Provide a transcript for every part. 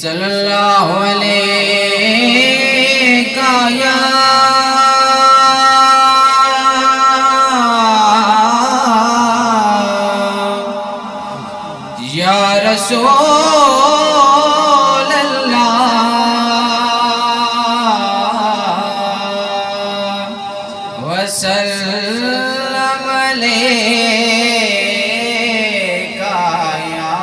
صلی اللہ علیہ یا رسول اللہ وسلم علیک یا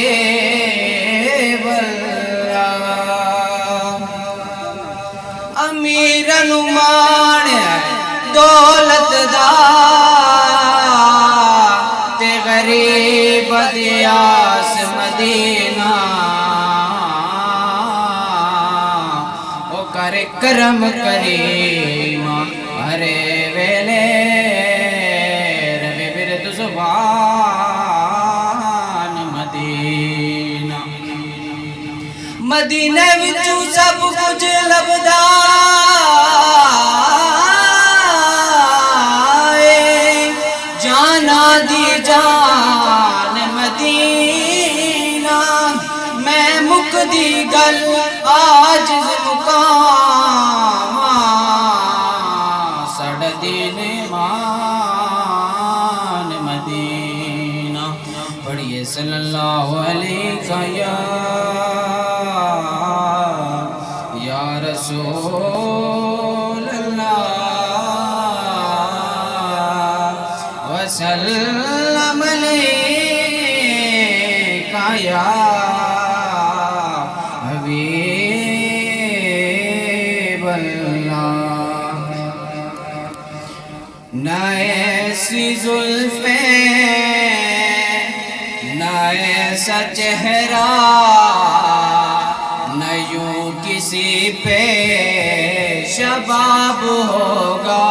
حبیب اللہ امیر نمان دولت دا تے غریب دیاس مدینہ او کرے کرم کریم ہرے ویلے روی برد زبان مدینہ مدینہ وچوں سب کچھ لبدا جانا دی جان مدینہ میں مک دی گل آج مقام سڑ دین مان مدینہ پڑھئے صلی اللہ علیہ یا رسول اللہ وسلم علیک یا حبیب اللہ نہ ایسی زلفیں نہ ایسا چہرہ نہ یوں کسی پہ شباب ہوگا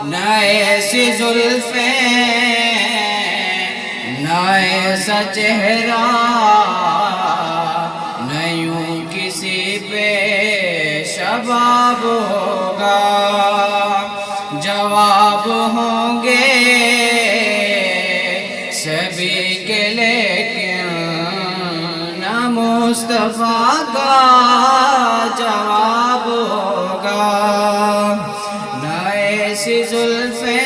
نہ ایسی زلفیں نہ ایسا چہرہ نہ یوں کسی پہ شباب ہوگا جواب ہوں گے سبھی کے لیکن نہ مصطفیٰ کا جواب ہوگا نہ ایسی زلفیں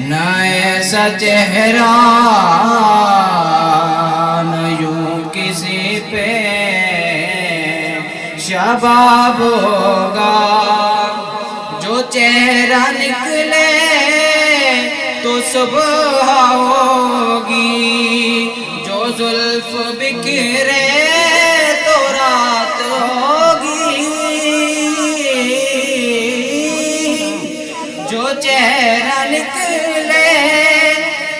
نہ ایسا چہرہ نہ یوں کسی پہ شباب ہوگا جو چہرہ نکلے تو صبح ہوگی جو زلف بکھرے تو رات ہوگی جو چہرہ نکلے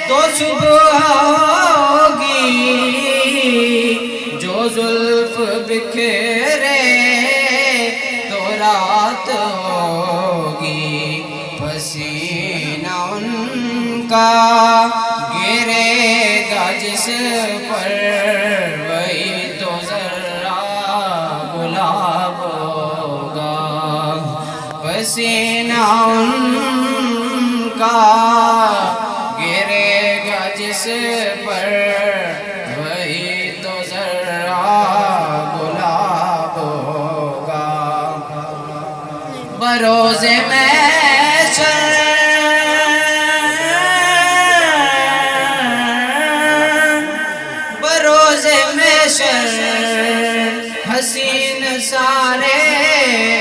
تو صبح ہوگی جو زلف بکھرے تو رات ہوگی پسینہ ان کا گرے گا جس پر وہی تو ذرا گلاب ہوگا پسینہ ان کا گرے گا جس پر وہی تو ذرا گلاب ہوگا بروز محشر بروز محشر حسین سارے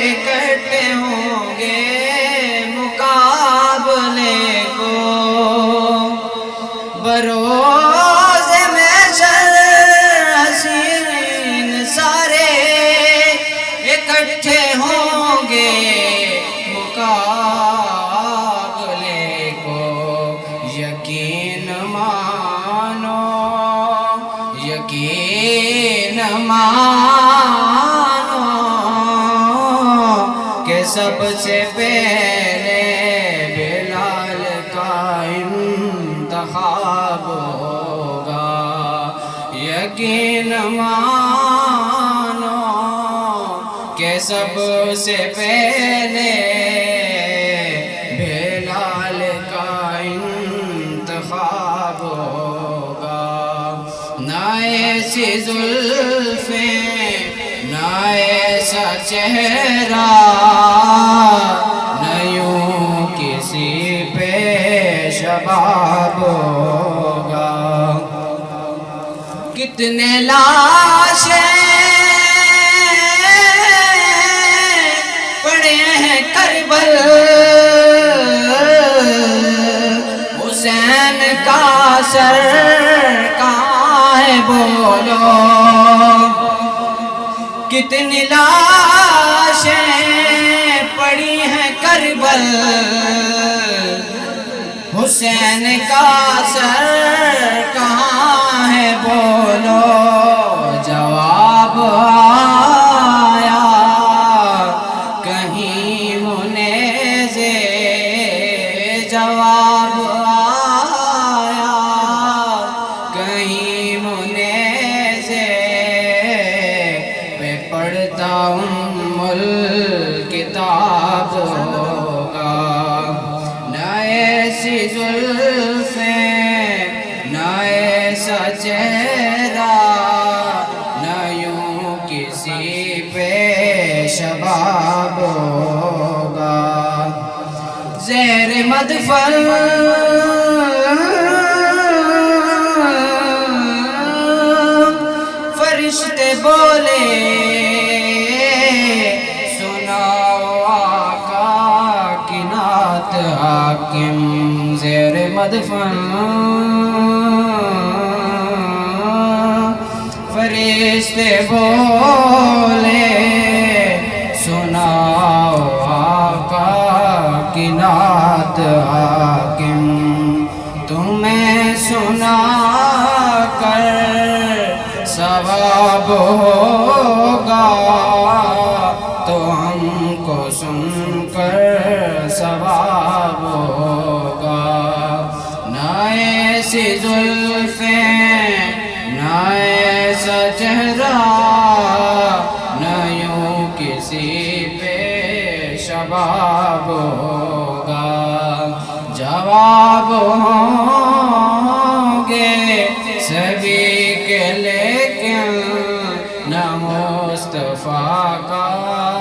اکٹھے ہوں گے مقابلے کو بروز محشر حسین سارے اکٹھے ہوں گے مقابلے کو یقین مانو یقین مانو کہ سب سے پہلے بلال کا انتخاب ہوگا یقین مانو کہ سب سے پہلے بلال کا انتخاب ہوگا ایسی زلفیں نہ ایسا چہرہ نہ یوں کسی پہ شباب ہوگا کتنے لاشیں پڑے ہیں کربل حسین کا سر کہاں ہے بولو کتنی لاشیں پڑی ہیں کربل حسین کا سر کہاں ہے بولو جواب آیا کہیں منیزے جواب آیا کہیں منیزے میں پڑھتا ام الکتاب ہوگا نہ ایسی زلفیں نہ ایسا چہرہ نہ یوں کسی پہ شباب ہوگا زیر مدفن فرشتے بولے سناؤ آقا کی نعت حاکم زیر مدفن فرشتے بولے سناؤ آقا کی نعت حاکم تمہیں سنا کر ثواب ہوگا تو ہم کو سن کر ثواب ہوگا نہ ایسی زلفیں نہ ایسا چہرہ نہ یوں کسی پہ شباب ہوگا جواب ہوں گے سبھی کے لیکن نہ مصطفیٰ کا